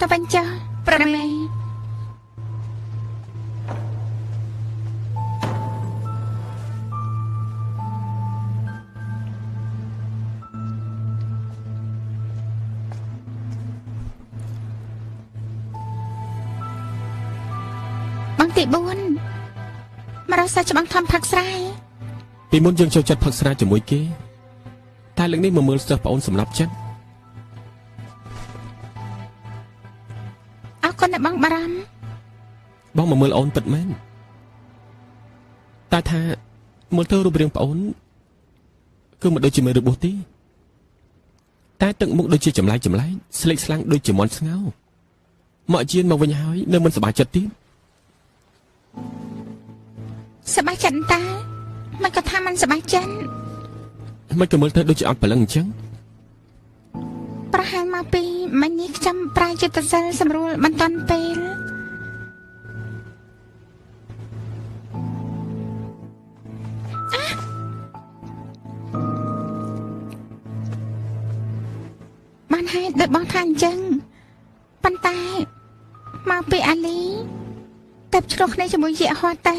តើបញ្ចុះប្រមេបងទី4មករកសាច់ច្បាំងធំផឹកស្រែពីមុនយើងចូលចិត្តផឹកស្រាជាមួយគេតែលើកនេះមកមើលសិស្សប្អូនសម្រាប់ចិត្តអរគុណអ្នកបងបារម្ភបងមកមើលអូនពិតមែនតែថាមើលទៅរូបរាងប្អូនគឺមិនដូចជាមេរបួសទេតែទឹកមុខដូចជាចម្លែកស្លេកស្លាំងដូចជាមន់ស្ងោមកជៀនមកវិញហើយនៅមិនសប្បាយចិត្តទៀតសប្បាយចិត្តតាមិនក៏ថាមិនសប្បាយចិត្តមិនក៏មើលទៅដូចជាអត់ព្រលឹងអញ្ចឹងប្រហែលមកពីមិញនេះខ្ញុំប្រាយុទ្ធសិលសម្រួលបន្ទាន់ពេលបានហេតុដូចបងថាអញ្ចឹងប៉ុន្តែមកពីអាលីតែឆ្លោះគ្នាជាមួយយៈហត់ទៅ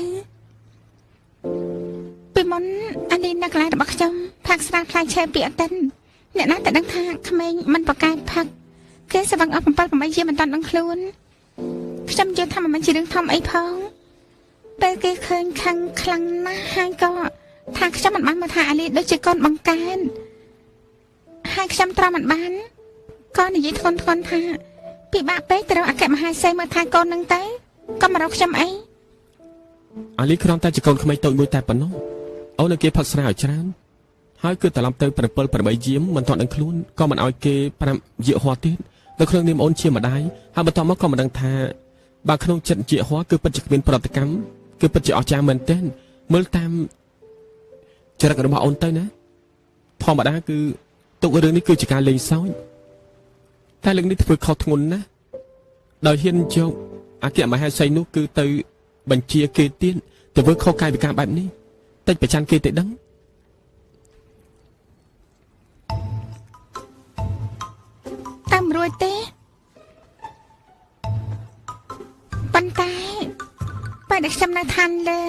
ពីមុនអាលីនៅកន្លែងរបស់ខ្ញុំផាក់ស្រាផ្លែឈើពីអតិនអ្នកណាតែដឹងថាក្មេងមិនប្រកែកផឹកគេស្វឹងអស់7-8ជាមិនតាន់ដឹងខ្លួនខ្ញុំយល់ថាមិនជារឿងធំអីផងពេលគេឃើញខឹងខ្លាំងណាស់ហើយក៏ថាខ្ញុំមិនបានមកថាអាលីដូចជាកូនបង្កើនហើយខ្ញុំទ្រាំមិនបានក៏និយាយធ្ងន់ថាពិបាកពេកទៅរកអគ្គមហាសេមើលថាកូននឹងទៅក៏មករកខ្ញុំអីអាលីគ្រាន់តែជាកូនក្មេងតូចមួយតែប៉ុណ្ណោះអូននៅគេផឹកស្រាឲ្យច្រើនហើយគឺត្រឡប់ទៅ7-8យាមមិនទាន់ដឹងខ្លួនក៏មិនឲ្យគេ5យាហួរទៀតនៅក្នុងនាមអូនជាម្ដាយហើយបន្ទាប់មកក៏មិនដឹងថាបើក្នុងចិត្តយាហួរគឺពិតជាគ្មានប្រតិកម្មគឺពិតជាអស្ចារ្យមែនទែនមើលតាមចរិតរបស់អូនទៅណាធម្មតាគឺទុករឿងនេះគឺជាការលេងសើចតែលើកនេះធ្វើខុសធ្ងន់ណាស់ដោយហ៊ានយកអគ្គមហេសីនោះគឺទៅបញ្ជាគេទៀតទៅធ្វើខុសកាយវិការបែបនេះតិចប្រច័ណ្ឌគេទៅដឹងតាមរួចទេប៉ុន្តែពេលដែលខ្ញុំនៅឋានលើ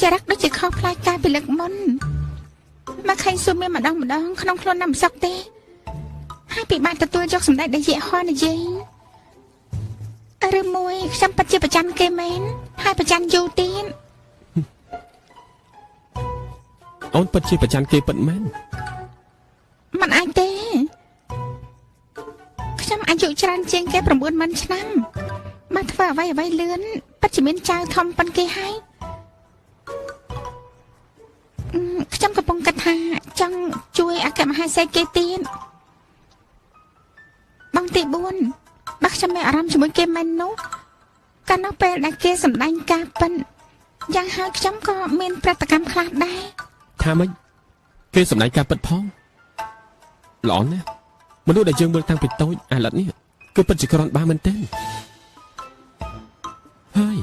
ចរិតដូចជាខុសផ្លាយការពីលើកមុនមកឃើញស៊ូមានម្ដងក្នុងខ្លួនណាំសុកទេហើយពិបាកទទួលយកសម្ដេចដែលយៈហោះនិយាយឬមួយខ្ញុំពិតជាប្រច័ណ្ឌគេមែនហើយប្រច័ណ្ឌយូរទៀតអូនពិតជាប្រច័ណ្ឌគេពិតមែនមិនអាចទេខ្ញុំអាយុច្រើនជាងគេ90000ឆ្នាំមកធ្វើអ្វីលឿនពិតជាមានចៅធំប៉ុនគេហើយខ្ញុំកំពុងគិតថាចង់ជួយអគ្គមហេសីគេទៀតបងទី4បើខ្ញុំមានអារម្មណ៍ជាមួយគេមែននោះកាលនោះពេលដែលគេសម្ដែងការប៉ិនយ៉ាងហើយខ្ញុំក៏មានប្រតិកម្មខ្លះដែរថាម៉េចគេសម្ដែងការពិតផងល្អណាស់មនុស្សដែលយើងមើលតាំងពីតូចអាឡិតនេះគឺពិតជាគ្រាន់បើមែនទេហើយ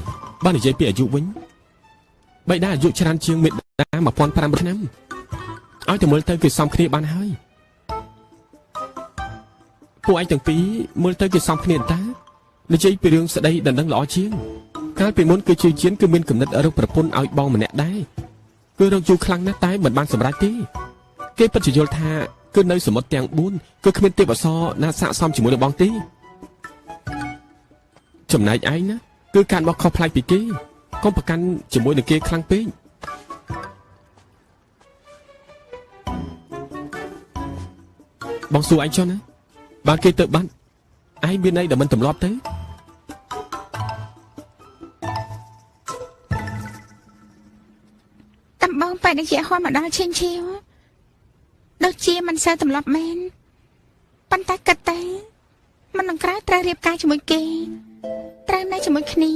បើនិយាយពីអាយុវិញបៃតាអាយុច្រើនជាងមេដា1500ឆ្នាំឲ្យតែមើលទៅគឺសមគ្នាបានហើយពួកឯងទាំងពីរមើលទៅគេសមគ្នាតានិយាយពីរឿងស្ដីដណ្ដឹងល្អជាងកាលពីមុនគឺជាជាងគឺមានគំនិតរកប្រពន្ធឲ្យបងម្នាក់ដែរគឺរកយូរខ្លាំងណាស់តែមិនបានសម្រេចទេគេពិតជាយល់ថាគឺនៅសមុទ្រទាំង4គឺគ្មានទេពអប្សរណាស័ក្តិសមជាមួយនឹងបងទេចំណែកឯងណាគឺការបោះខុសផ្លាយពីគេកុំប្រកាន់ជាមួយនឹងគេខ្លាំងពេកបងសួរឯងចុះណាបើគេទៅបាត់ឯងមានន័យដែលមិនទម្លាប់ទៅតំបងបែរដែលជាហោះមកដល់ឈិញឈៀវដូចជាមិនសូវទម្លាប់មែនប៉ុន្តែគិតតែមិននឹងក្រៅត្រូវរៀបការជាមួយគេត្រូវនៅជាមួយគ្នា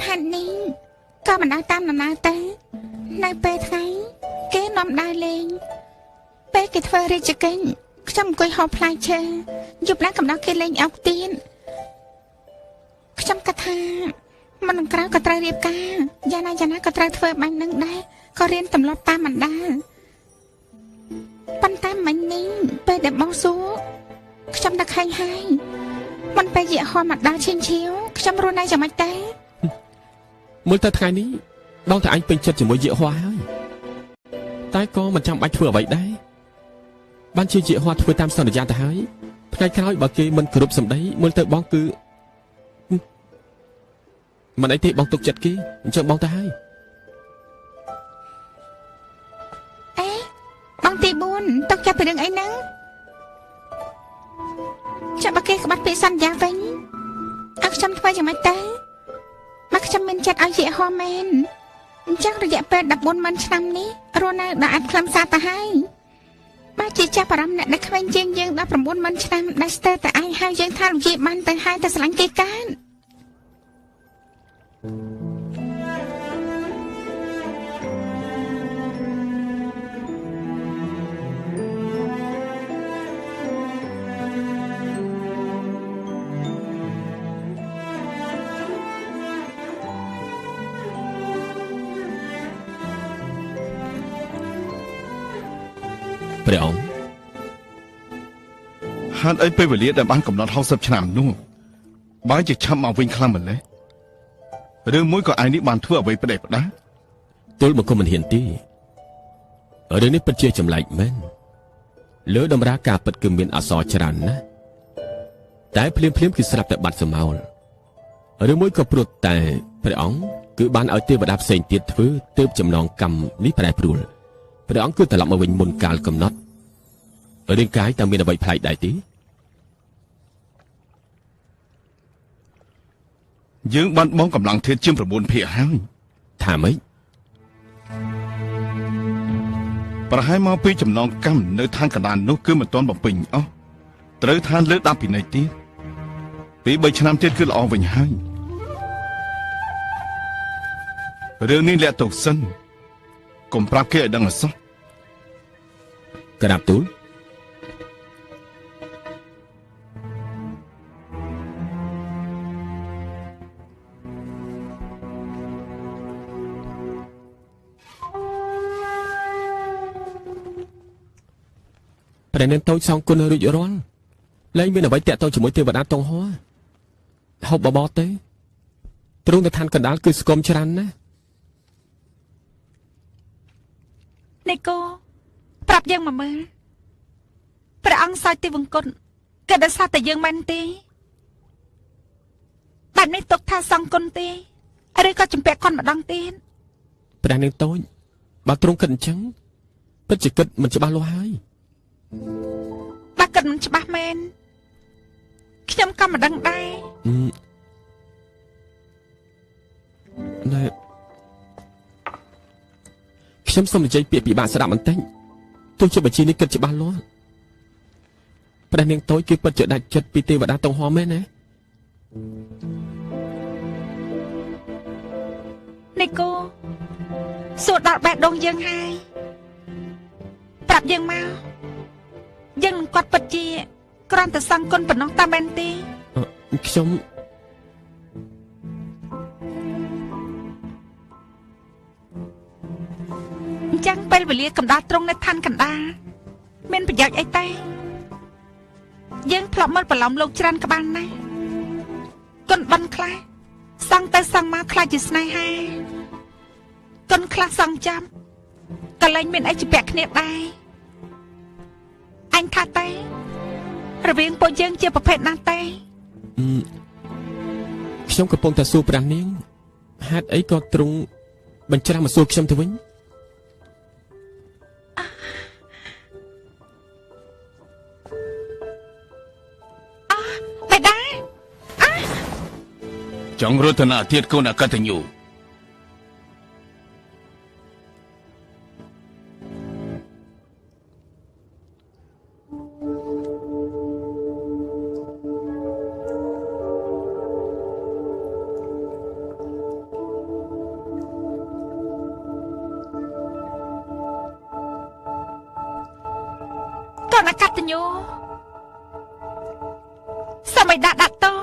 ហេតុនេះក៏មិនដើរតាមដំណើរទៅនៅពេលថ្ងៃគេនាំដើរលេងពេលគេធ្វើរាជកិច្ចខ្ញុំអង្គុយហូបផ្លែឈើយប់ឡើងកំដៅគេលេងអុកទៀនខ្ញុំគិតថាមិននឹងក្រៅក៏ត្រូវរៀបការយ៉ាងណាក៏ត្រូវធ្វើបាញ់នឹងដែរក៏រៀនទម្លាប់តាមបណ្ដាប៉ុន្តែមិញនេះពេលដែលបងសួរខ្ញុំនឹកឃើញហើយ មិនពេលយៈហោះមកដល់ឈិនឈៀវខ្ញុំរស់នៅយ៉ាងម៉េចទេ មើលទៅថ្ងៃនេះបងតែអញពេញចិត្តជាមួយយៈហោះហើយតែក៏មិនចាំបាច់ធ្វើអ្វីដែរបានជាយៈហោះធ្វើតាមសន្យាទៅហើយថ្ងៃក្រោយបើគេមិនគោរពសម្ដីមើលទៅបងគឺមិនអីទេបងទុកចិត្តគេអញ្ចឹងបងទៅហើយ អេបងទី4ទុកចិត្តពីរឿងអីហ្នឹងចាំបើគេក្បត់ពាក្យសន្យាវិញឲ្យខ្ញុំធ្វើយ៉ាងម៉េចទៅមកខ្ញុំមានចិត្តឲ្យយៈហោះមែនអញ្ចឹងរយៈពេល14 ឆ្នាំនេះរស់នៅដល់អត់ខ្លឹមសារទៅហើយបើជាចាប់អារម្មណ៍អ្នកដែលក្មេងជាងយើង19 ឆ្នាំដែលស្ទើរតែឯងហៅយើងថាលោកយាយបានទៅហើយទៅស្រឡាញ់គេកាន ព្រះអង្គ ហាត់អីពេលវេលាដែលបានកំណត់60 ឆ្នាំនោះបើជាឆាប់មកវិញខ្លាំងម្ល៉េះឬមួយក៏ឯនេះបានធ្វើអ្វីផ្ដេសផ្ដាស ទល់មកគុំមិនហ៊ានទេរឿងនេះពិតជាចម្លែកមែនលើតម្រាការពិតគឺមានអសរច្រើនណាស់តែភ្លាមគឺស្រាប់តែបាត់សមោលឬមួយក៏ព្រោះតែព្រះអង្គគឺបានឲ្យទេវតាផ្សេងទៀតធ្វើទើបចំណងកម្មនេះប្រែប្រួលព្រះអង្គគឺត្រឡប់មកវិញមុនកាលកំណត់រាងកាយតែមានអ្វីប្លែកដែរទេ យើងបានបងកម្លាំងធាតុជាង 9 ភាគហើយ ថាម៉េច ប្រហែលមកពីចំណងកម្មនៅឋានកណ្ដាលនោះគឺមិនទាន់បំពេញអស់ត្រូវឋានលើ10ពីនៃទៀតពី3ឆ្នាំទៀតគឺល្អវិញហើយរឿងនេះលាក់ទុកសិនកុំប្រាប់គេឲ្យដឹងអសោះ ក្រាបទូលព្រះនាងតូចសងគុណរួចរាល់លែងមានអ្វីតាក់ទងជាមួយទេវតាតុងហោះហូបបបរទេទ្រង់ទៅឋានកណ្ដាលគឺស្គមច្រើនណាស់ នេះគោប្រាប់យើងមកមើលព្រះអង្គសោយទីវង្គតគេដោយសារតែយើងមែនទេបែបនេះទុកថាសង្គុណទេឬក៏ជំពាក់គាត់ម្ដងទៀត ព្រះនាងតូចបើទ្រង់គិតអញ្ចឹងពិតជាគិតមិនច្បាស់លាស់ហើយ បើគិតមិនច្បាស់មែនខ្ញុំក៏មិនដឹងដែរ ណែខ្ញុំសូមនិយាយពាក្យពិបាកស្ដាប់បន្តិចទោះជាបញ្ជីនេះគិតច្បាស់លាស់ព្រះនាងតូចគឺពិតជាដាច់ចិត្តពីទេវតាតុងហោះមែនណា នេះគោសួរដល់បេះដូងយើងហើយប្រាប់យើងមកយើងនឹងគាត់ពិតជាគ្រាន់តែសង្គុណប៉ុណ្ណោះតាមមែនទេ ខ្ញុំ អញ្ចឹងពេលវេលាកំដៅត្រង់នៅឋានកណ្ដាលមានប្រយោជន៍អីទេយើងធ្លាប់មើលប្រឡំលោកច្រើនក្បាលណាស់គុណបិណ្ឌខ្លះសង់ទៅសង់មកខ្លាចជាស្នេហាគុណខ្លះសង់ចាំក៏លែងមានអីជាពាក់គ្នាដែរអញថាទេរវាងពួកយើងជាប្រភេទណាទេ ខ្ញុំកំពុងតែសួរព្រះនាងហេតុអីក៏ទ្រង់បញ្ច្រាស់មកសួរខ្ញុំទៅវិញ បេដា ចង់រតនាទៀតកូនអកតញ្ញូ កូនអកតញ្ញូសម័យដាក់តប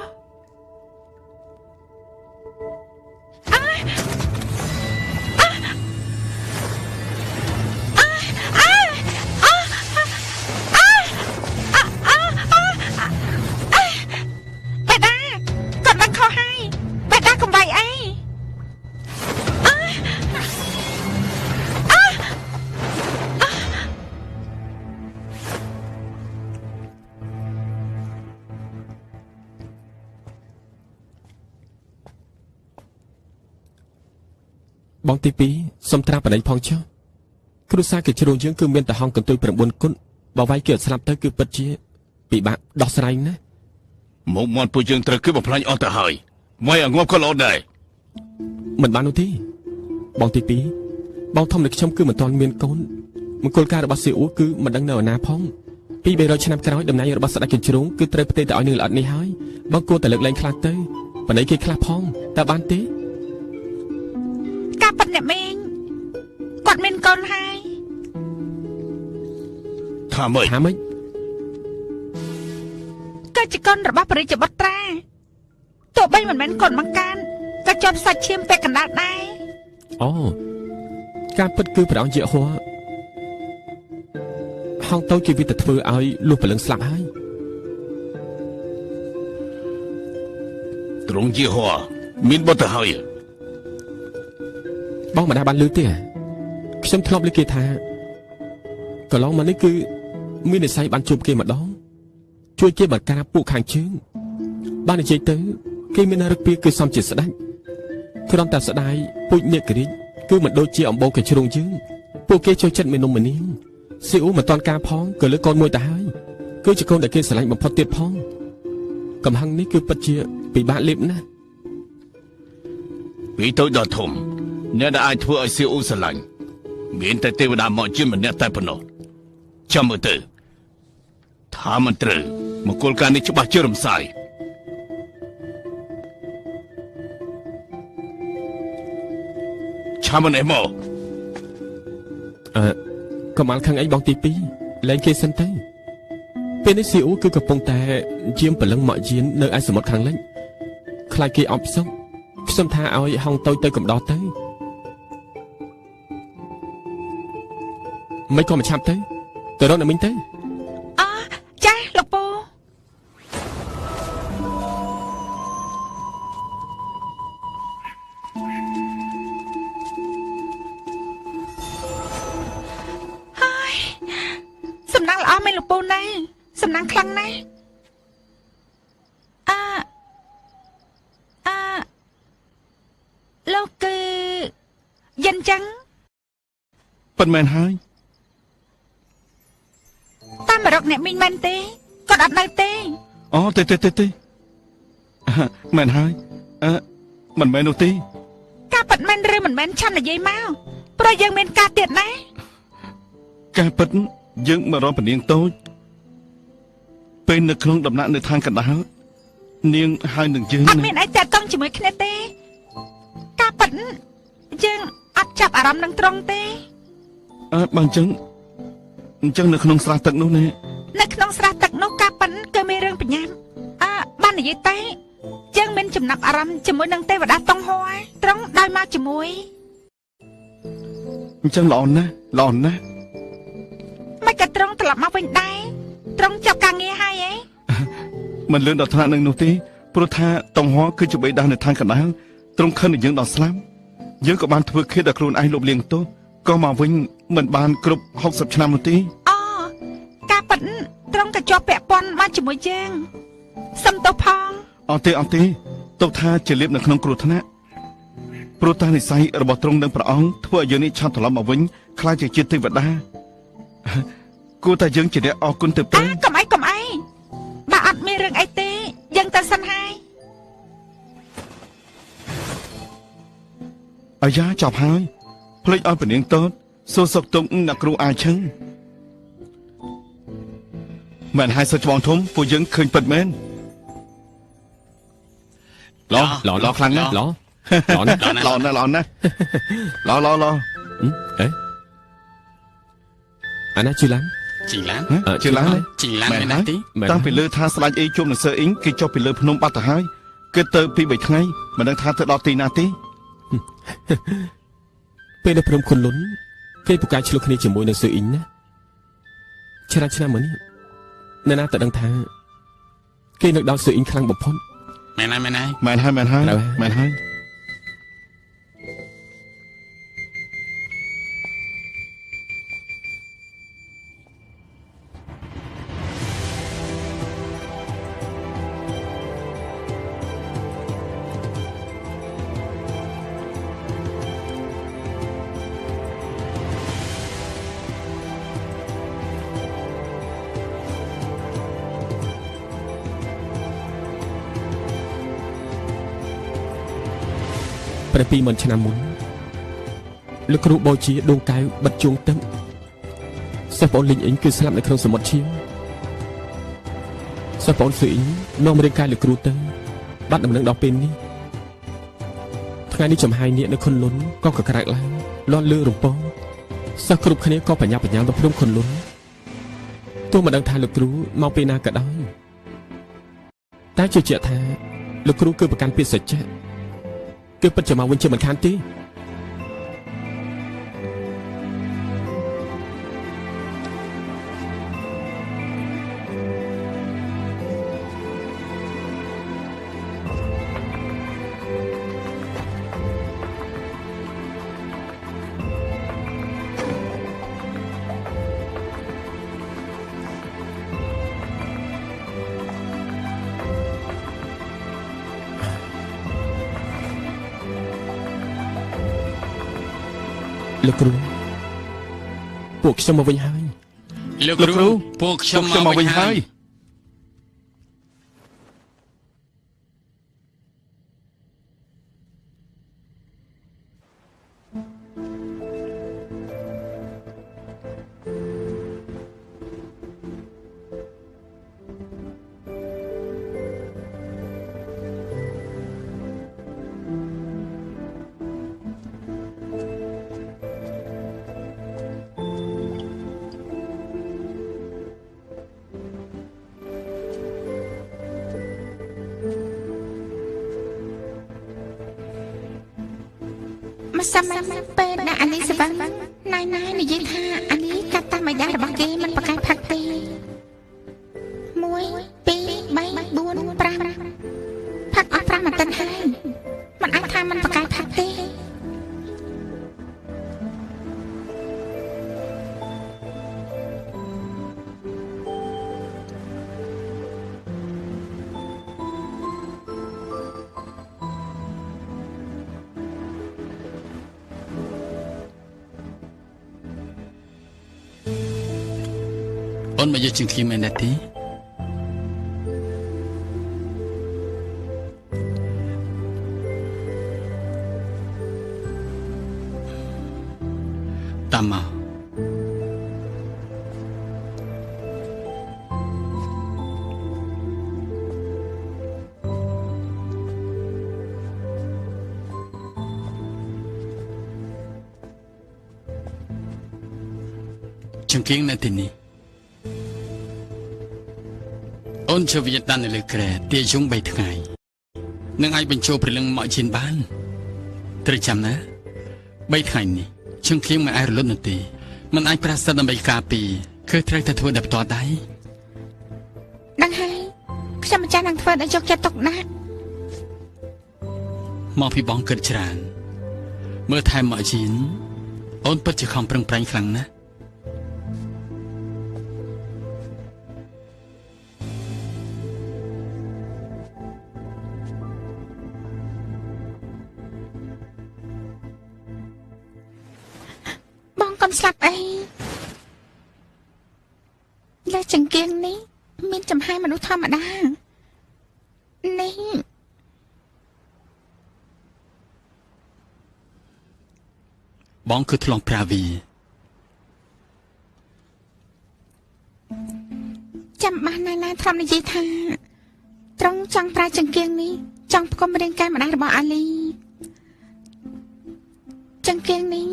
បងទី2សុំត្រាបដិផងចុះគ្រួសារគេជ្រុងយើងគឺមានតែហងកន្ទុយ9គុណបើវាយគេអត់ស្លាប់ទៅគឺពិតជាពិបាកដោះស្រាយណាមកមាត់ពួកយើងត្រូវគឺបំផ្លាញអស់ទៅហើយវាយឲ្យងាប់ក៏ល្អដែរមិនបាននោះទេបងទី2បងធំនៃខ្ញុំគឺមិនទាន់មានកូនមង្គលការរបស់សៀអ៊ូគឺមិនដឹងនៅណាផង200ឆ្នាំក្រោយតំណែងរបស់ស្ដេចកញ្ជ្រោងគឺត្រូវផ្ទេរទៅឲ្យនឹងល្អិតនេះហើយបងគួរតែលើកលែងខ្លះទៅបណ្ដៃគេខ្លះផងតើបានទេការប៉ັດអ្នកមេងគាត់មានកូនហើយថាម៉េចគឺជាកូនរបស់ព្រះរាជបុត្រាទោះបីមិនមែនកូនបង្កើនក៏ជាប់សាច់ឈាមពាក់កណ្ដាលដែរអូការពិតគឺព្រះអង្គជាហួរហងតូចគេវិតធ្វើឲ្យលុះព្រលឹងស្លាប់ហើយទ្រង់ជាហួរមានបុត្រហើយបងមិនបានឮទេខ្ញុំធ្លាប់ឮគេថាកន្លងមកនេះគឺមាននិស្ស័យបានជួបគេម្ដងជួយគេបការពួកខាងជើងបាននិយាយទៅគេមានរឹកពីគឺសំជាស្ដេចគ្រាន់តែស្ដាយពូជនាគរាជគឺមិនដូចជាអំបូរកជ្រុងយើងពួកគេចូលចិត្តមេនំមនាងស៊ីអ៊ូមិនតាន់ការផងក៏លើកកូនមួយទៅហើយគឺជាកូនដែលគេស្រឡាញ់បំផុតទៀតផងកំហឹងនេះគឺពិតជាពិបាកលេបណាស់ពីតូចដល់ធំអ្នកដែលអាចធ្វើឲ្យស៊ីអ៊ូស្រឡាញ់មានតែទេវតាមកជាម្នាក់តែប៉ុណ្ណោះចាំមើលទៅថាមិនត្រូវមង្គលការនេះច្បាស់ជារំសាយឆាមិនអីមកកំាល់ខឹងអីបងទី2លែងគេសិនទៅពេលនេះស៊ីអ៊ូគឺកំពុងតែយាមព្រលឹងមកយាននៅឯសមុទ្រខាងលិចខ្លាចគេអបសុកខ្ញុំថាឲ្យហងតូចទៅកំដរទៅមិនក៏មិនឆាប់ទៅរកអ្នកមីងទៅចាលោកពូហើយសំណាងល្អមែនលោកពូណាសំណាងខ្លាំងណាស់លោកគឺយ៉ាងចឹងប៉ុន្មានហើយតាមរកអ្នកមីងមែនទេគាត់អត់នៅទេអូទេមែនហើយមិនមែននោះទេការប៉ັດមែនឬមិនមែនឆាន់និយាយមកព្រោះយើងមានការទៀតណាការប៉ັດយើងមករកពនាងតូចពេលនៅក្នុងដំណាក់នៅខាងកណ្ដាលនាងហើយនឹងយើងអត់មានអីតាក់ទងជាមួយគ្នាទេការប៉ັດយើងអត់ចាប់អារម្មណ៍នឹងត្រង់ទេបើអញ្ចឹងនៅក្នុងស្រះទឹកនោះណានៅក្នុងស្រះទឹកនោះការប៉ັດគឺមានរឿងបញ្ញាបាននិយាយតែយើងមានចំណាប់អារម្មណ៍ជាមួយនឹងទេវតាតុងហួរត្រង់ដោយមកជាមួយអញ្ចឹងល្អណាស់មិនក៏ត្រង់ត្រឡប់មកវិញដែរត្រង់ចាប់ការងារហើយមិនលឿនដល់ថ្នាក់នឹងនោះទេព្រោះថាតុងហួរគឺជាបិតានៅខាងកណ្ដាលត្រង់ខិននឹងយើងដល់ស្លាប់យើងក៏បានធ្វើឃាតដល់ខ្លួនឯងលុបលាងទោសក៏មកវិញមិនបានគ្រប់60ឆ្នាំនោះទេការប៉ັດត្រង់ក៏ជាប់ពាក់ព័ន្ធមកជាមួយយើងសំទោសផងអត់ទេទុកថាជាលៀបនៅក្នុងគ្រោះថ្នាក់ព្រោះតានិស័យរបស់ទ្រង់នឹងព្រះអង្គធ្វើឲ្យយើងនេះឆាប់ត្រឡប់មកវិញខ្លាចជាជាតិទេវតាគួរតែយើងជាអ្នកអរគុណទៅពេលកុំអីបើអត់មានរឿងអីទេយើងទៅសិនហើយអាយ៉ាចប់ហើយភ្លេចឲ្យពនាងតូចសួរសុខទុក្ខអ្នកគ្រូអាឈឹងមិនហើយសុខច្បងធំពួកយើងឃើញពិតមែនឡខ្លាំងណាស់ឡណាស់ឡអាណាជីឡានមែនណាស់ទីតាំងពីលើថាស្ដេចអីជុំនឹងសើអ៊ីងគេចុះពីលើភ្នំបាត់ទៅហើយគិតទៅ2 3ថ្ងៃមិនដឹងថាទៅដល់ទីណាទេពេលនៅព្រំខុនលុនគេពូកែឆ្លុះគ្នាជាមួយនឹងសើអ៊ីងណាឆ្នាំមកនេះនៅណាតែដឹងថាគេនឹកដល់សើអ៊ីងខ្លាំងបំផុតមែនហើយ 7,000 ឆ្នាំមុនលោកគ្រូបូជាដួងកែវបិទជួងទឹកសិស្សប្អូនលីងអ៊ីងគឺស្លាប់នៅក្នុងសមុទ្រឈាមសិស្សប្អូនស៊ឺអ៊ីងនាំរាងកាយលោកគ្រូទៅបាត់ដំណឹងដល់ពេលនេះថ្ងៃនេះចំហាយនាគនៅខុនលុនក៏កក្រើកឡើងលាន់លើរំពងសិស្សគ្រប់គ្នាក៏បញ្ញាបញ្ញាទៅព្រមខុនលុនទោះមិនដឹងថាលោកគ្រូមកពេលណាក៏ដោយតែជឿជាក់ថាលោកគ្រូគឺប្រកាន់ពាក្យសច្ចៈគឺពិតជាមកវិញជាមិនខានទេលោកគ្រូពួកខ្ញុំមកវិញហើយលោកគ្រូពួកខ្ញុំមកវិញហើយSamaពេលណាអាលីសវ៉ាណៃណៃនិយាយថាអាលីកាត់តាមឯដារបស់គេមិនប្រកែកផឹកទេ1 2 3 4 5ផឹកអស់5អាទិត្យហើយមិនអាចថាមិនប្រកែកផឹកទេអូនមកយកជាងខ្ញុំឯណាទីតាមមកជាងគៀងនៅទីនេះអូនជាវិញ្ញាណនៅលើក្រែទាយង3ថ្ងៃនឹងអាចបញ្ចូលព្រលឹងមកជិនបានត្រូវចាំណា3ថ្ងៃនេះជើងឃ្លៀងមិនអាចរលត់នោះទេមិនអាចប្រាស្រ័យដើម្បីការពារគឺត្រូវតែធ្វើដោយផ្ទាល់ដៃដឹងហើយខ្ញុំម្ចាស់នឹងធ្វើឲ្យយកចិត្តទុកណាស់មកពីបងគិតច្រើនមើលថែមកជិនអូនពិតជាខំប្រឹងប្រែងខ្លាំងណាស់ស្លាប់អីលើចង្គៀងនេះមានចំហាយមនុស្សធម្មតានេះបងគឺថ្លង់ប្រាវីចាំបានណាធម្មនិយាយថាត្រង់ចង់ប្រើចង្គៀងនេះចង់ផ្គុំរាងកាយម្ដាយរបស់អាលីចង្គៀងនេះ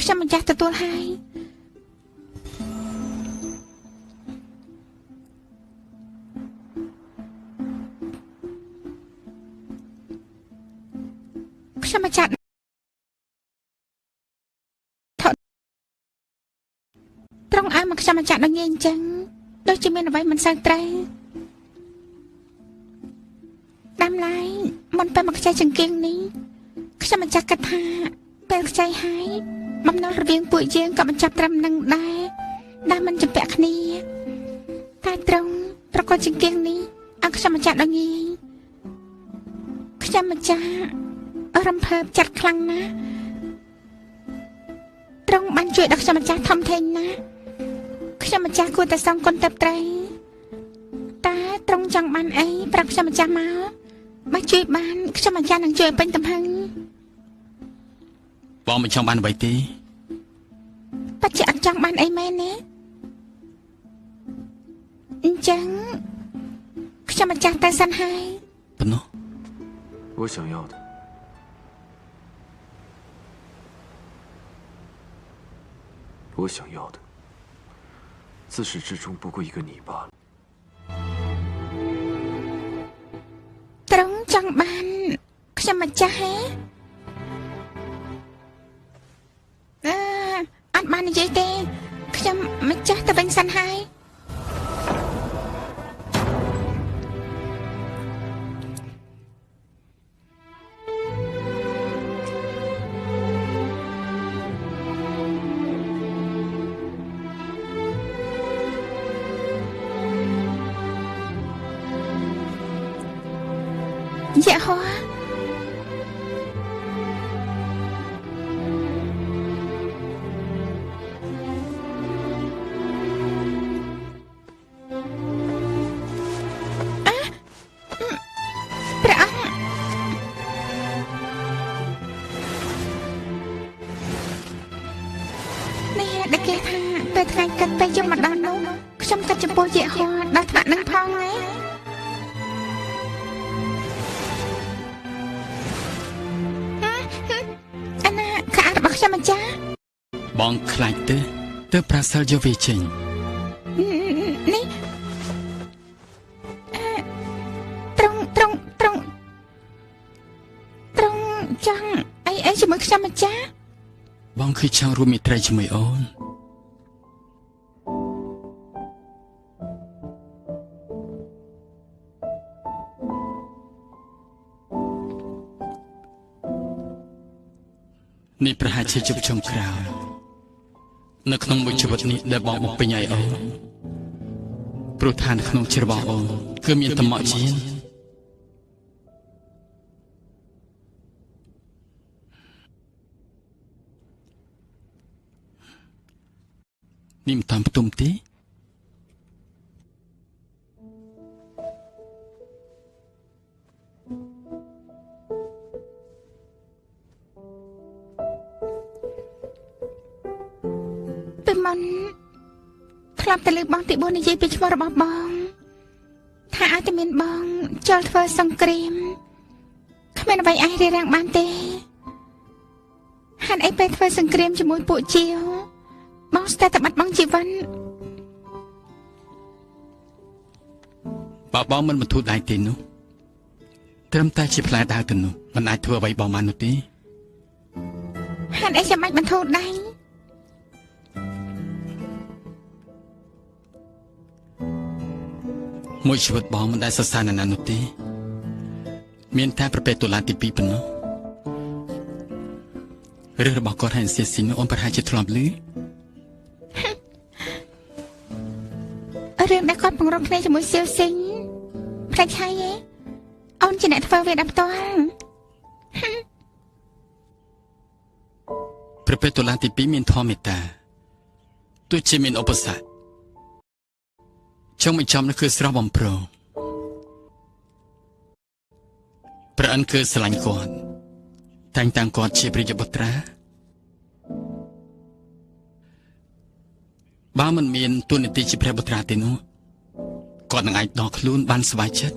ខ្ញុំម្ចាស់ទទួលហើយខ្ញុំម្ចាស់ត្រង់ឲ្យមកខ្ញុំម្ចាស់ដល់ងាយអញ្ចឹងដូចជាមានអ្វីមិនសូវត្រូវដាំឡើយមុនពេលមកខ្ចីចង្គៀងនេះខ្ញុំម្ចាស់គិតថាពេលខ្ចីហើយបំណុលរវាងពួកយើងក៏បញ្ចប់ត្រឹមនឹងដែរមិនចម្ពាក់គ្នាតែត្រង់ប្រកបចង្គៀងនេះអើខ្ញុំម្ចាស់ដល់ងាយខ្ញុំម្ចាស់រំភើបចិត្តខ្លាំងណាស់ត្រង់បានជួយដល់ខ្ញុំម្ចាស់ធំធេងណាស់ខ្ញុំម្ចាស់គួរតែសងគុណទៅត្រីតែត្រង់ចង់បានអីប្រាប់ខ្ញុំម្ចាស់មកបើជួយបានខ្ញុំម្ចាស់នឹងជួយពេញទំហឹង បងមិនចង់បានអ្វីទេ ប៉ាជាអត់ចង់បានអីមែនណាអញ្ចឹងខ្ញុំម្ចាស់តែសិនហើយ ប៉ុណ្ណោះ 我想要的，我想要的，自始至终不过一个你罢了。 ត្រង់ចង់បានខ្ញុំម្ចាស់ហេអត់បាននិយាយទេខ្ញុំម្ចាស់ទៅវិញសិនហើយ Dạ hoaព្រះអង្គ នេះដែលគេថាពេលថ្ងៃកាត់ពេលយកម្ដងនោះខ្ញុំកាត់ចំពោះយៈហោដល់ថ្នាក់នឹងផងណា ខ្ញុំម្ចាស់ បងខ្លាចទេទើបប្រាសិលយកវាចេញ នេះត្រង់ចង់អីជាមួយខ្ញុំម្ចាស់ បងគឺចង់រួមមិត្តជាមួយអូននេះប្រហែលជាជប់ចុងក្រោយនៅក្នុងមួយជីវិតនេះដែលបងបំពេញឲ្យអូនព្រោះថានៅក្នុងចិត្តរបស់អូនគឺមានតមក់ជានេះមិនតាមផ្ទុំទេ ពីមុនធ្លាប់តែលើកបងទី4និយាយពីឈ្មោះរបស់បងថាអាចតែមានបងចូលធ្វើសង្គ្រាមគ្មានអ្វីអាចរារាំងបានទេហានអីពេលធ្វើសង្គ្រាមជាមួយពួកជាវបងស្ទើរតែបាត់បង់ជីវិត បើបងមិនបន្ធូរដៃទេនោះត្រឹមតែជាផ្លែដើរទៅនោះមិនអាចធ្វើអ្វីបងបាននោះទេ ហានអីចាំបាច់បន្ធូរដៃ មួយជីវិតបងមិនដែលសរសើរណាស់នោះទេមានតែប្រភេទតុលាទី2ប៉ុណ្ណោះរឿងរបស់គាត់ហើយសៀស៊ីនអូនប្រហែលជាធ្លាប់ឮ រឿងដែលគាត់ពង្រឹងគ្នាជាមួយសៀវស៊ីងផ្លេចហើយឯងអូនជាអ្នកធ្វើវាដល់ផ្ទាល់ ប្រភេទតុលាទី2មានធម៌មេត្តាទោះជាមានឧបសគ្គចង់មិនចំនោះគឺស្រស់បំព្រងព្រះអិនគឺស្រឡាញ់គាត់តែងតាំងគាត់ជាព្រះយបុត្រាបើមិនមានទួនាទីជាព្រះបុត្រាទេនោះគាត់នឹងអាចដោះខ្លួនបានស្បាយចិត្ត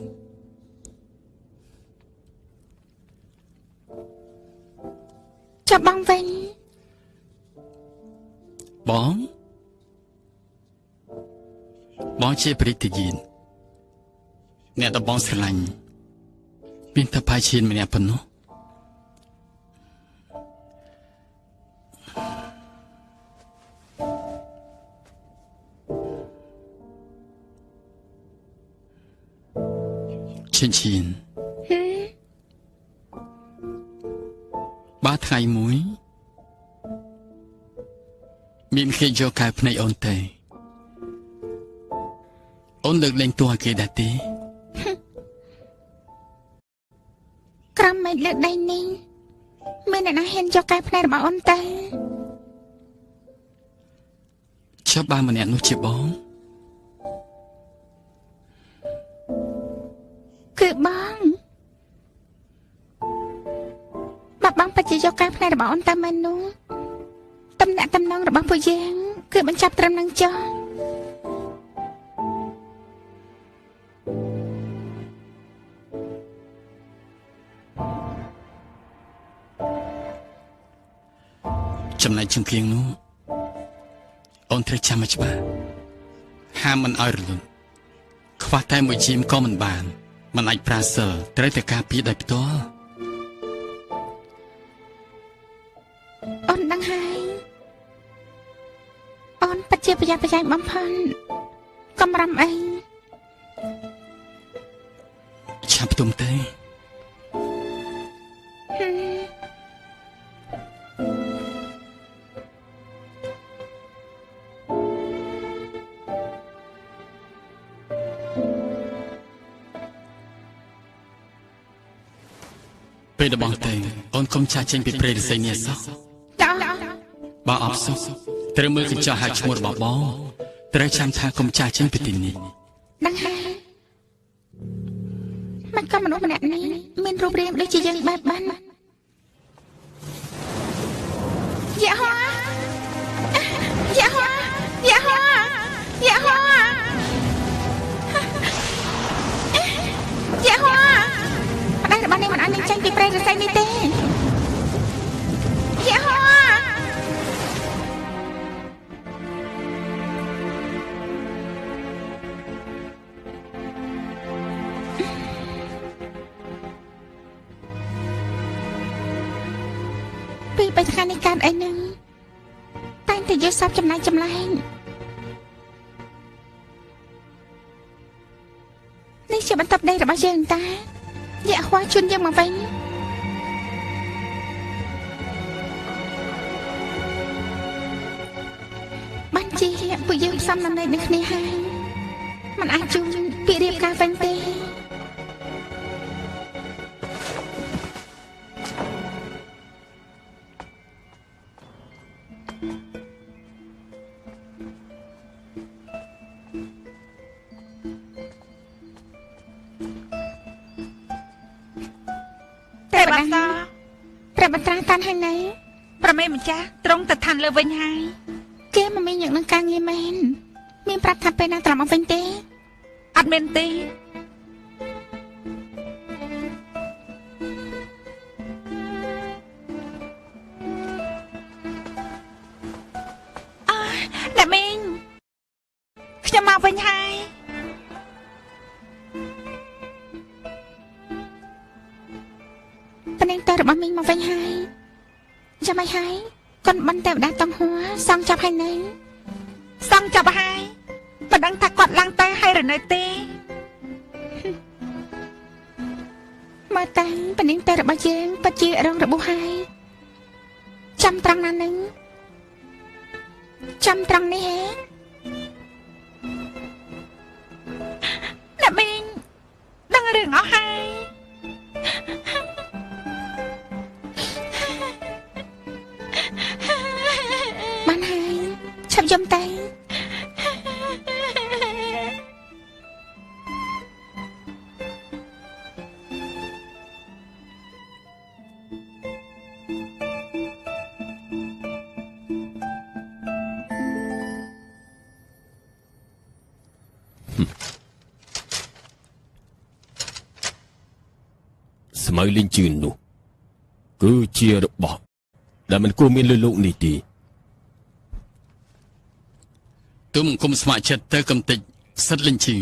ចាប់បងវិញ បងជាព្រះទាយានអ្នកដែលបងស្រឡាញ់មានតែផាយឈៀនម្នាក់ប៉ុណ្ណោះឈៀនបាទថ្ងៃមួយមានគេយកកែវភ្នែកអូនទៅអូនលើកលែងតួឲ្យគេដែរទេ ក្រំមិនលើកដៃនេះមានអ្នកណាហ៊ានយកកែវភ្នែករបស់អូនទៅ ចាប់បានម្នាក់នោះជាបង គឺបងបើបងពិតជា យកការផ្នែករបស់អូនតាមមែននោះតំណែងតំណងរបស់ពួកយើងគឺបញ្ចប់ត្រឹមនឹងចុះចំណែកជើងគៀងនោះអូនត្រូវចាំឲ្យច្បាស់ហាមមិនឲ្យរលត់ខ្វះតែមួយជីមក៏មិនបានមិនអាចប្រាសិលត្រូវតែការពារដោយផ្ទាល់អូនដឹងហើយអូនពិតជាប្រយ័ត្នប្រយែងបំផុតកំរំអីឆាប់ផ្ទុំទេពេលរបស់ទេអូនកុំចាស់ចេញពីព្រៃរិស័យនេះសោះបើអត់សុខត្រូវមើលកញ្ចក់ហៅឈ្មោះរបស់បងត្រូវចាំថាកុំចាស់ចេញពីទីនេះដឹងហើយមិនក៏មនុស្សម្នាក់នេះមានរូបរាងដូចជាយើងបែបបានយ៉ាហោយ៉ាហោយ៉ាហោយ៉ាហោយ៉ាហោតែរបស់នេះមិនអាចនឹងចាញ់ពីព្រៃរស័យនេះទេយ៉ាហោពីបេថ្ងៃនេះកើតអីនឹងតែងតែយកសពចំណាយចម្លែងនេះជាបន្ទប់ដីរបស់យើងតាយ៉ាហួរជូនយើងមកវិញបានជាពួកយើងសំណនៃនឹងគ្នាហើយมันអាចជូនពីរៀបការវិញទេព្រះបន្ត្រាតាន់ហើយណែប្រមេម្ចាស់ត្រង់ទៅឋានលើវិញហើយគេមិនមានយ៉ាងនឹងការងារមែនមានប្រាប់ថាពេលណាត្រឡប់មកវិញទេអត់មានទេអ្នកមីងខ្ញុំមកវិញហើយប៉ណ្ណេះតើរបស់មីងមកវិញហើយចាំឲ្យហើយកូនបន្តែម្ដាតង់ហួរសងចាប់ហើយនៅសងចាប់ហើយមិនដឹងថាគាត់ឡើងទៅហើយឬនៅទេមើលតាំងប៉ណ្ណេះតើរបស់យើងពិតជារងរបួសហើយចាំត្រង់ណានឹងចាំត្រង់នេះហ៎អ្នកមីងដឹងរឿងអស់ហើយបានហើយឆាប់យំទៅស្មៅលីងជឿននោះគឺជារបស់ដែលមិនគួរមានលើលោកនេះទេទុំគុំស្ម័គ្រចិត្តទៅកំតិចសិតលិញឈឺ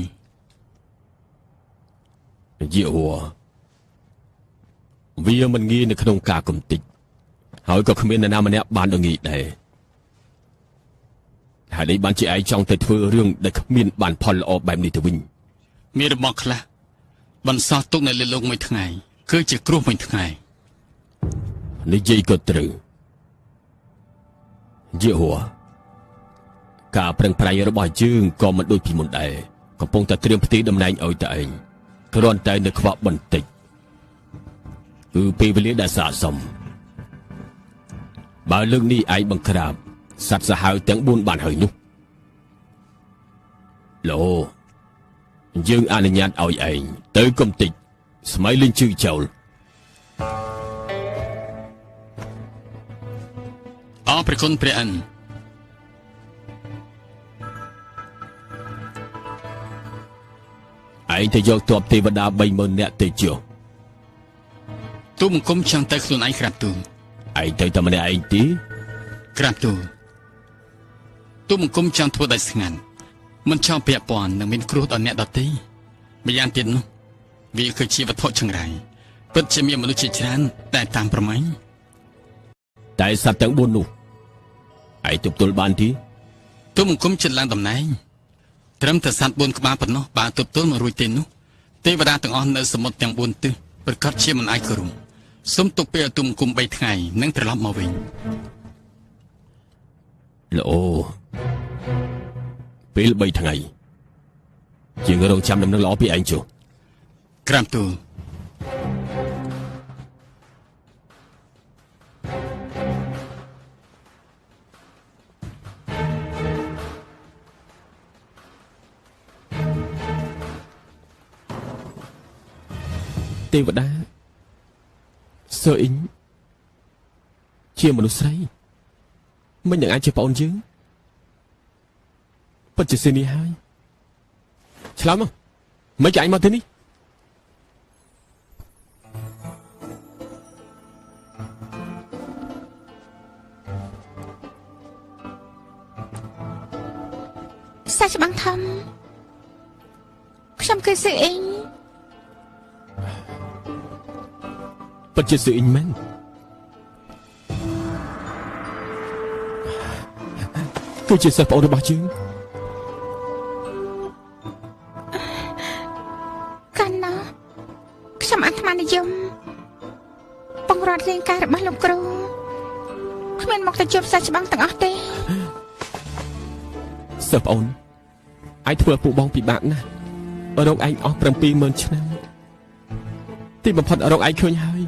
យេហូវាមិនងាយនៅក្នុងការកំតិចហើយក៏គ្មាននរណាម្នាក់បានដល់ងាយដែរហើយនេះបានជាឯងចង់ទៅធ្វើរឿងដែលគ្មានបានផលល្អបែបនេះទៅវិញមានរបស់ខ្លះបន្សោះទុកនៅលើលោកមួយថ្ងៃគឺជាគ្រោះមួយថ្ងៃនិយាយក៏ត្រូវយេហូការប្រឹងប្រែងរបស់យើងក៏មិនដូចពីមុនដែរកំពុងតែត្រៀមផ្ទៃតំណែងឲ្យតែឯងគ្រាន់តែនៅខ្វះបន្តិចគឺពេលវេលាដែលស័ក្តិសមបើលើកនេះឯងបង្ក្រាបសត្វសាហាវទាំង4បានហើយនោះលោយើងអនុញ្ញាតឲ្យឯងទៅកំតិចស្មៃលេងជឺចោល ព្រះគុណព្រះអិនឯងទៅយកទ័ពទេវតា 30000 នាក់ទៅចុះ ទូបង្គំចង់ទៅខ្លួនឯងក្រាបទូល ឯងទៅតែម្នាក់ឯងទេ ក្រាបទូលទូបង្គំចង់ធ្វើដោយស្ងាត់មិនចង់ពាក់ព័ន្ធនឹងមានគ្រោះដល់អ្នកដទៃម្យ៉ាងទៀតនោះវាគឺជាវត្ថុចង្រៃពិតជាមានមនុស្សជាច្រើនតែតាមប្រម៉ែង តែសត្វទាំង4នោះឯងទប់ទល់បានទេ ទូបង្គំចិត្តឡើងតំណែងត្រឹមតែសត្វ4ក្បាលប៉ុណ្ណោះបើទប់ទល់មករួចទេនោះទេវតាទាំងអស់នៅសមុទ្រទាំង4ទិសប្រកាសជាមិនអាចគោរពសូមទុកពេលទូបង្គំ3ថ្ងៃនឹងត្រឡប់មកវិញ ល្អពេល3ថ្ងៃជាងរងចាំដំណឹងល្អពីឯងចុះ ក្រាបទូល ទេវតាសើអ៊ីងជាមនុស្សស្រីមិននឹងអាចជាប្អូនយើងពិតជាស៊ីនេះហើយឆ្លើយមកមិនចាញ់មកទីនេះ សាច់ច្បាំងធំខ្ញុំគឺស៊ឺអ៊ីង ពិតជាស៊ឺអ៊ីងមែនគឺជាសិស្សប្អូនរបស់យើង កាន់ណោះខ្ញុំអាត្មានិយមបង្រត់រាងកាយរបស់លោកគ្រូគ្មានមកទៅជួបសាច់ច្បាំងទាំងអស់ទេ សិស្សប្អូនឯងធ្វើឲ្យពួកបងពិបាកណាស់រកឯងអស់ 70000 ឆ្នាំទីបំផុតរកឯងឃើញហើយ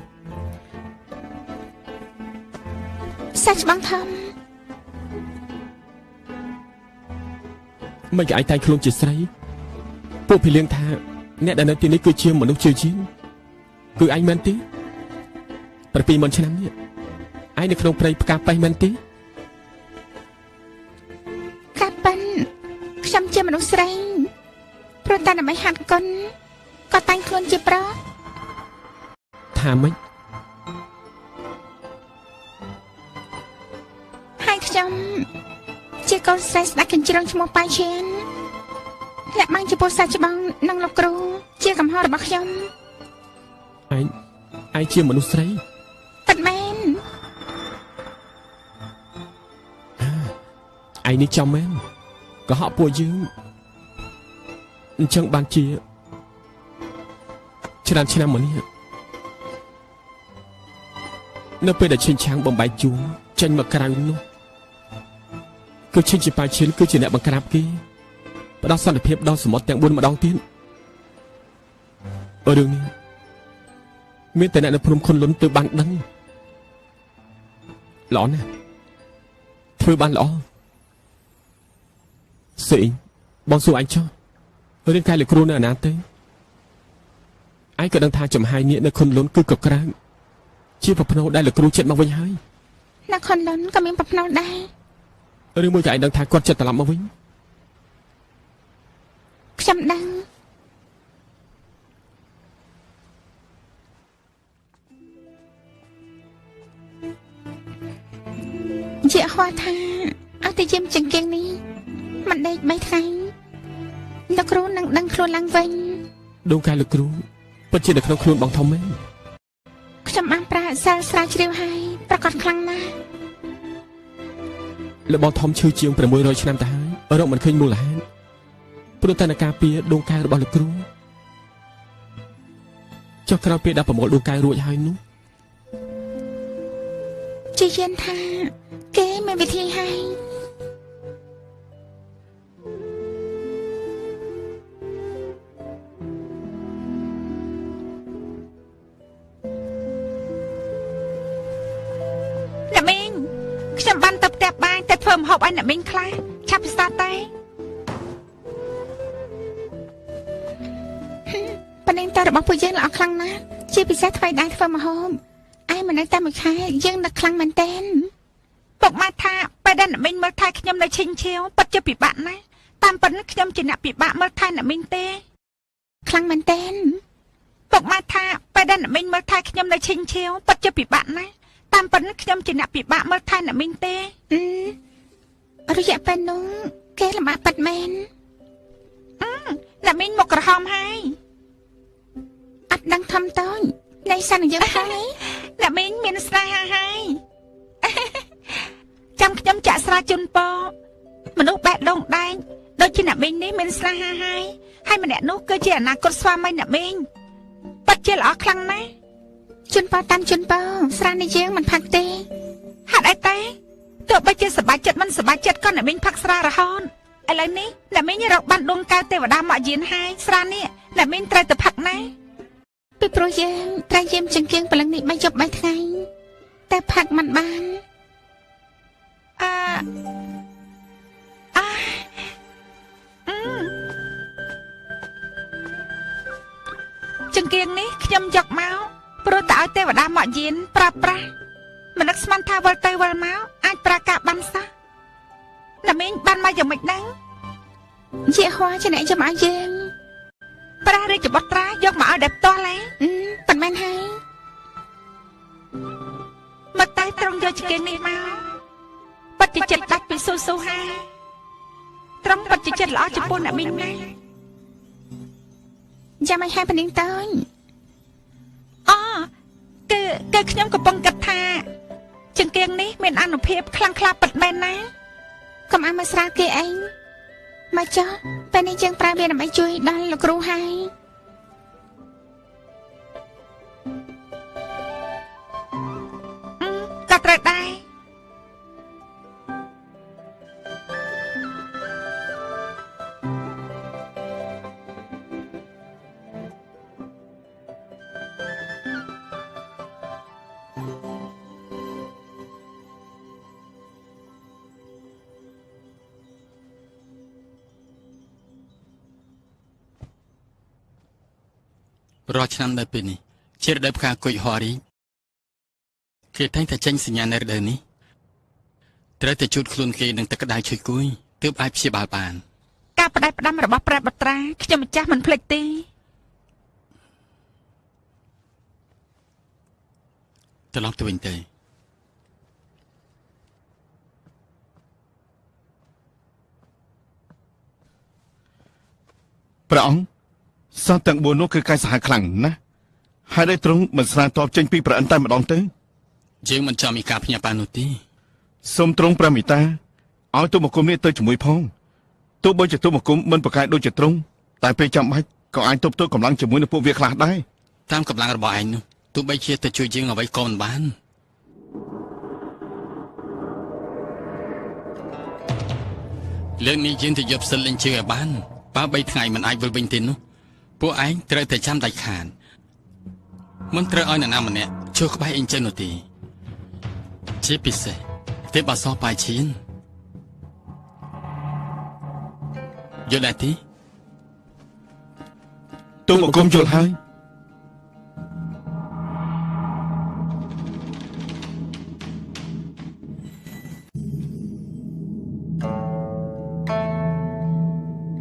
សាច់ច្បាំងធំ មិនក៏ឯងតែងខ្លួនជាស្រីពួកភីលៀងថាអ្នកដែលនៅទីនេះគឺជាមនុស្សជាជាងគឺឯងមែនទេ70000 ឆ្នាំនេះឯងនៅក្នុងព្រៃផ្កាប៉េះមែនទេ កាប៉ិនខ្ញុំជាមនុស្សស្រីព្រោះតែដើម្បីហាត់គុនក៏តែងខ្លួនជាប្រុស ថាម៉េច ហើយខ្ញុំជាកូនស្រីស្ដេចកញ្ជ្រឹងឈ្មោះប៉ៃឈៀនលាក់បាំងចំពោះសាច់ច្បាំងនិងលោកគ្រូជាកំហុសរបស់ខ្ញុំ ឯងជាមនុស្សស្រី ពិតមែន ឯងនេះចំមែនក៏ហក់ពួកយើងអញ្ចឹងបានជាច្រើនឆ្នាំមកនេះនៅពេលដែលឈិនឆាងបំបែកជួងចេញមកក្រៅនោះគឺឈិនជាប៉ាឈិនគឺជាអ្នកបង្ក្រាបគេផ្ដោតសន្តិភាពដល់សមុទ្រទាំង4ម្ដងទៀតរឿងនេះមានតែអ្នកនៅភ្នំខុនលុនទើបបានដឹងល្អណាស់ធ្វើបានល្អស្អីបងសួរអញចុះរឿងកាយលោកគ្រូនៅអាណាទៅឯងក៏ដឹងថាចំហាយនេះនៅខុនលុនគឺក៏ក្រើកជាប្រផ្នូលដែលលោកគ្រូចិត្តមកវិញហើយ នៅខុនលុនក៏មានប្រផ្នូលដែរ រឿងមួយក៏ឯងដឹងថាគាត់ចិត្តត្រឡប់មកវិញ ខ្ញុំដឹងជាហៅថាអត់ទៅយាមចង្គៀងនេះមិនដេក3ថ្ងៃលោកគ្រូនឹងដឹងខ្លួនឡើងវិញ ដួងកាយលោកគ្រូពិតជានៅក្នុងខ្លួនបងធំមែន ខ្ញុំបានប្រើសាលស្រាវជ្រាវហើយប្រកាសខ្លាំងណាស់ លោកបងធំឈឺជាង600 ឆ្នាំទៅហើយរកមិនឃើញមូលហេតុព្រោះតែនៅការពារដួងកាយរបស់លោកគ្រូចុះក្រោយពេលដែលប្រមូលដួងកាយរួចហើយនោះ ជាយានថាគេមានវិធីហើយអ្នកមីងខ្ញុំបានទៅផ្ទះបាយតែធ្វើម្ហូបឲ្យអ្នកមីងខ្លះឆាប់ស្តាត់តែប៉និនតើរបស់ពួកយើងល្អខ្លាំងណាស់ជាពិសេសថ្មីដែរធ្វើម្ហូបឯងមិននៅតែមួយខែយើងនឹកខ្លាំងមែនតើ ពុកម៉ែថាពេលដែលអ្នកមីងមើលថែខ្ញុំនៅឈិញឈាវពិតជាពិបាកណាស់តាមពិតខ្ញុំជាអ្នកពិបាកមើលថែអ្នកមីងទេខ្លាំងមែនទែនពុកម៉ែថាពេលដែលអ្នកមីងមើលថែខ្ញុំនៅឈិញឈាវពិតជាពិបាកណាស់តាមពិតខ្ញុំជាអ្នកពិបាកមើលថែអ្នកមីងទេរយៈពេលនោះគេលំបាកពិតមែនអ្នកមីងមកក្រហមហើយអត់ដឹងធំតូចនៃសន្យាហើយអ្នកមីងមានស្នេហាហើយចាំខ្ញុំចាក់ស្រាជូនពរមនុស្សបែកដងដែងដូចជាអ្នកមីងនេះមានស្នេហាហើយម្នាក់នោះគឺជាអនាគតស្វាមីអ្នកមីងពិតជាល្អខ្លាំងណាស់ជូនពរតាមជូនពរស្រានេះយើងមិនផឹកទេហេតុអីទេទោះបីជាសប្បាយចិត្តមិនសប្បាយចិត្តក៏អ្នកមីងផឹកស្រារហូតឥឡូវនេះអ្នកមីងរកបានដួងកៅទេវតាមកយានហើយស្រានេះអ្នកមីងត្រូវទៅផឹកណាពីព្រោះយើងត្រូវយាមចង្គៀងព្រលឹងនេះ3យប់3ថ្ងៃតែផឹកមិនបានចង្គៀងនេះខ្ញុំយកមកព្រោះតែឲ្យទេវតាមកយានប្រើប្រាស់មិននឹកស្មានថាវិលទៅវិលមកអាចប្រាកាបានសោះអ្នកមីងបានមកយ៉ាងម៉េចហ្នឹងជាហួរជាអ្នកយកមកឲ្យយើងប្រាស់រាជបុត្រាយកមកឲ្យដែលផ្ទាល់ហ៎ប៉ុន្មានហើយមកតែត្រង់យកចង្គៀងនេះមកពិតជាចិត្តដាច់ពីស៊ូហើយត្រង់ពិតជាចិត្តល្អចំពោះអ្នកមីងណាចាំឲ្យហើយប៉នាងតើគឺខ្ញុំកំពុងគិតថាចង្គៀងនេះមានអានុភាពខ្លាំងក្លាពិតមែនណាកុំឲ្យមកស្រាគេអីមកចុះពេលនេះយើងប្រើវាដើម្បីជួយដល់លោកគ្រូហើយក៏ត្រូវដែររាល់ឆ្នាំនៅពេលនេះជារដូវផ្កាគុយហោរីគេតែងតែចេញសញ្ញានៅរដូវនេះត្រូវតែជូតខ្លួនគេនឹងទឹកក្តៅជួយគួយទើបអាចព្យាបាលបានការផ្ដាច់ផ្ដាំរបស់ព្រះបុត្រាខ្ញុំម្ចាស់មិនភ្លេចទេត្រឡប់ទៅវិញទៅព្រះអង្គសត្វទាំង4នោះគឺកាយសាហាវខ្លាំងណាស់ហើយដែលទ្រង់មិនស្រាតបចេញពីព្រះអិនតែម្ដងទៅយើងមិនចាំមានការភ្ញាក់បាននោះទេសូមទ្រង់ព្រះមេត្តាឲ្យទុំមកគុំនេះទៅជាមួយផងទោះបីជាទុំមកគុំមិនប្រកែកដូចជាទ្រង់តែពេលចាំបាច់ក៏អាចទប់ទល់កម្លាំងជាមួយនឹងពួកវាខ្លះដែរតាមកម្លាំងរបស់ឯងនោះទោះបីជាទៅជួយយើងអ្វីក៏មិនបានលើកនេះយើងទៅយកផ្សិតលេងជើងឲ្យបានបើ3ថ្ងៃមិនអាចវិលវិញទេនោះពួកឯងត្រូវតែចាំដាច់ខាតមិនត្រូវឲ្យនរណាម្នាក់ចូលក្បែរអ៊ីងចឹងនោះទេជាពិសេសទេបអសបាយឈៀនយល់ដែរទេទុំមកគុំយល់ហើយ